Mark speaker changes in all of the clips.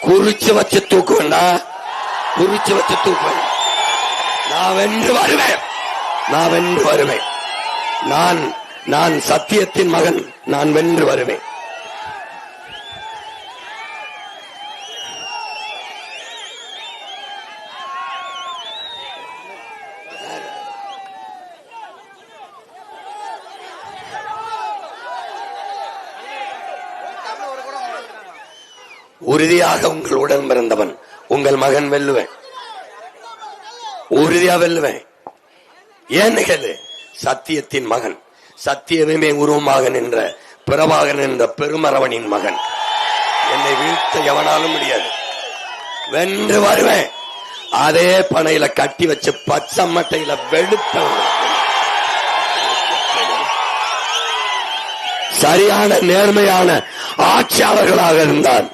Speaker 1: குறிச்சு வச்சு தூக்குவேண்டா, குறிச்சு வச்சு தூக்குவேன். நான் வென்று வருவேன், நான் வென்று வருவேன். நான் சத்தியத்தின் மகன், நான் வென்று வருவேன். உறுதியாக உங்களுடன் பிறந்தவன் உங்கள் மகன் வெல்லுவேன், உறுதியா வெல்லுவேன். ஏன்னு கேளு, சத்தியத்தின் மகன், சத்தியமே உருவமாக நின்ற பிறவாக நின்ற பெருமரவனின் மகன். என்னை வீழ்த்த எவனாலும் முடியாது, வென்று வருவேன். அதே பனையில கட்டி வச்சு பச்சமட்டையில வெளுப்ப சரியான நேர்மையான ஆட்சியாளர்களாக இருந்தால்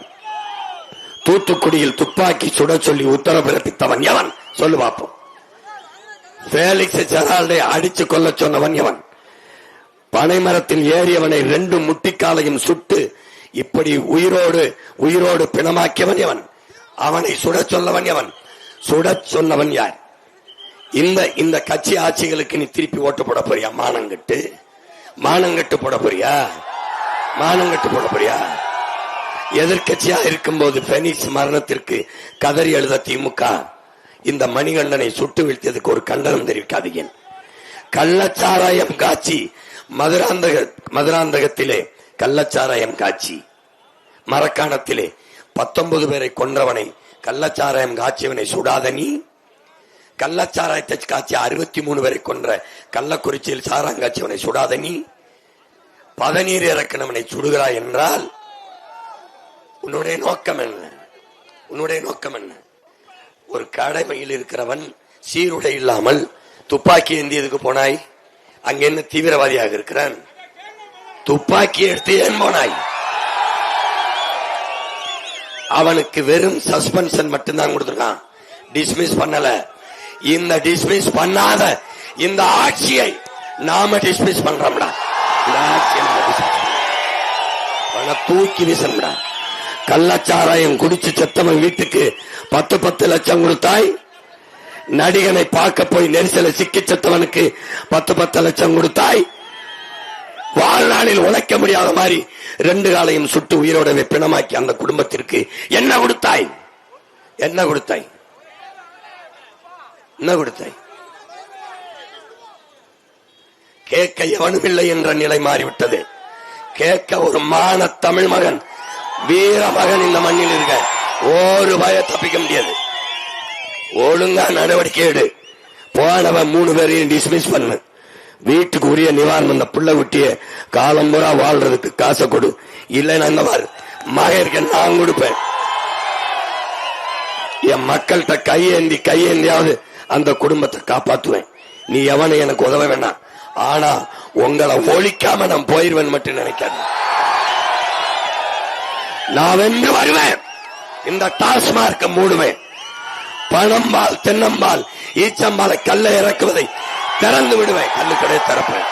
Speaker 1: தூத்துக்குடியில் துப்பாக்கி சுட சொல்லி உத்தரவு பிறப்பித்தவன் எவன் சொல்லு பார்ப்போம். பேலிக்ஸ் ஜெரால்டை அடிச்சு கொல்ல சொன்னவன் எவன்? பனைமரத்தில் ஏறியவனை 2 முட்டிக்காலையும் சுட்டு இப்படி உயிரோடு பிணமாக்கியவன் எவன்? அவனை சுட சொல்லவன் எவன்? சுட சொன்னவன் யார்? இந்த கட்சி ஆட்சிகளுக்கு நீ திருப்பி ஓட்டு போட போறியா? மானங்கட்டு போட போறியா? மானங்கட்டு போட போறியா? எதிர்கட்சியா இருக்கும்போது பெனிக்ஸ் மரணத்திற்கு கதறி எழுத திமுக இந்த மணிகண்டனை சுட்டு வீழ்த்தியதுக்கு ஒரு கண்டனம் தெரிவிக்காதீங்க. கள்ளச்சாராயம் காட்சி மதுராந்தகத்திலே கள்ளச்சாராயம் காட்சி, மரக்காணத்திலே 19 பேரை கொன்றவனை கள்ளச்சாராயம் காட்சியவனை சுடாத நீ, கள்ளச்சாராயத்தை காட்சி 63 பேரை கொன்ற கள்ளக்குறிச்சியில் சாராங்காட்சியவனை சுடாத நீ, பதநீர் இறக்கினவனை சுடுகிறாய் என்றால் உன்னுடைய நோக்கம் என்ன? உன்னுடைய நோக்கம் என்ன? ஒரு கடமையில் இருக்கிறவன் சீருடை இல்லாமல் துப்பாக்கி ஏந்தியதுக்கு போனாய், அங்க என்ன தீவிரவாதியாக இருக்கிறான்? துப்பாக்கி எடுத்து ஏன் போனாய்? அவனுக்கு வெறும் சஸ்பென்ஷன் மட்டும்தான் கொடுத்திருக்கான், டிஸ்மிஸ் பண்ணல. இந்த டிஸ்மிஸ் பண்ணாத இந்த ஆட்சியை நாம டிஸ்மிஸ் பண்றோம்டா. இந்த ஆட்சியை தூக்கி வீசம்டா. கள்ளச்சாராயம் குடிச்சு செத்தவன் வீட்டுக்கு 10 லட்சம் கொடுத்தாய். நடிகனை பார்க்க போய் நெரிசல சிக்கி செத்தவனுக்கு 10 லட்சம் கொடுத்தாய். வாழ்நாளில் உழைக்க முடியாத மாதிரி 2 காலையும் சுட்டு உயிரோடவே பிணமாக்கி அந்த குடும்பத்திற்கு என்ன கொடுத்தாய்? என்ன கொடுத்தாய்? என்ன கொடுத்தாய்? கேட்க எவனுமில்லை என்ற நிலை மாறிவிட்டது. கேட்க ஒரு மான தமிழ் மகன், வீர மகன் இந்த மண்ணில் இருக்க ஒரு பய தப்பிக்க முடியாது. ஒழுங்கா நடவடிக்கை எடு. போனவன் 3 பேரையும் டிஸ்மிஸ் பண்ணு. வீட்டுக்கு உரிய நிவாரணம், இந்த புள்ள குட்டிய காலம்புறா வாழ்றதுக்கு காசை கொடு. இல்லைன்னா இந்த மாதிரி மகருக்கு நான் கொடுப்பேன். என் மக்கள்கிட்ட கையேந்தியாவது அந்த குடும்பத்தை காப்பாற்றுவேன். நீ எவனை எனக்கு உதவ வேண்டாம். ஆனா உங்களை ஒழிக்காம நான் போயிருவேன் மட்டும் நினைக்காது. நான் வென்று வருவேன். இந்த டாஸ்மார்க்க மூடுவேன். பணம்பால், தென்னம்பால், ஈச்சம்பாலை கல்லை இறக்குவதை திறந்து விடுவேன். கல்லு கடை திறப்பேன்.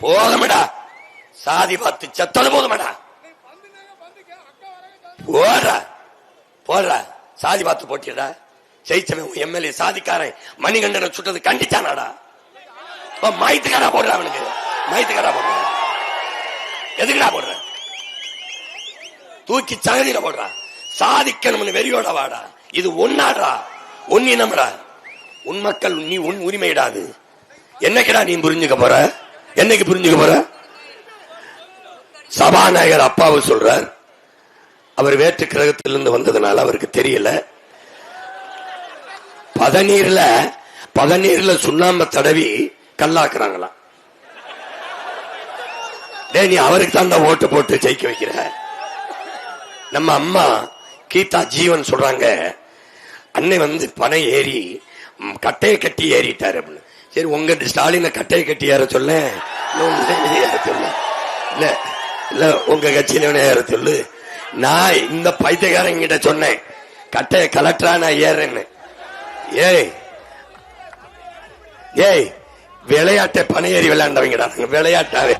Speaker 1: போதுமடா, சாதி பார்த்து செத்தது போதுமடா. போடுற சாதி பார்த்து போட்டியடா. ஜெயிச்சவன் எம்எல்ஏ சாதிக்காரன் மணிகண்டனை சுட்டது கண்டிச்சானாடா. மாயத்துக்காரா போடுற, அவனுக்கு மாயத்துக்காரா போடுற. எதுக்குடா போடுற? தூக்கி சகதியில போடுறா. சாதிக்கணும்னு வெறியோட வாடா. இது ஒன்னாடா, ஒன்னினம்டா. உன் மக்கள், நீ உன் உரிமையிடாது. என்னைக்குடா நீ புரிஞ்சுக்க போற? என்னைக்கு புரிஞ்சுக்க போற? சபாநாயகர் அப்பாவு சொல்றார், அவர் வேற்று கிரகத்திலிருந்து வந்ததுனால அவருக்கு தெரியல. பதநீர்ல சுண்ணாம்ப தடவி கல்லாக்குறாங்களாம். நீ அவருக்கு தான் ஓட்டு போட்டு ஜெயிக்க வைக்கிற. நம்ம அம்மா கீதா ஜீவன் சொல்றாங்க, அன்னை பனை ஏறி கட்டையை கட்டி ஏறிட்டாரு அப்படின்னு. சரி, உங்க ஸ்டாலின கட்டையை கட்டி ஏற சொல்ல, இல்ல உங்க கட்சியில ஏற சொல்லு. நான் இந்த பைத்தியக்காரங்கிட்ட சொன்னேன், கட்டைய கலெக்டரா நான் ஏறேன்னு. ஏய் விளையாட்டை பனை ஏறி விளையாண்டவங்கடா, விளையாட்டாவே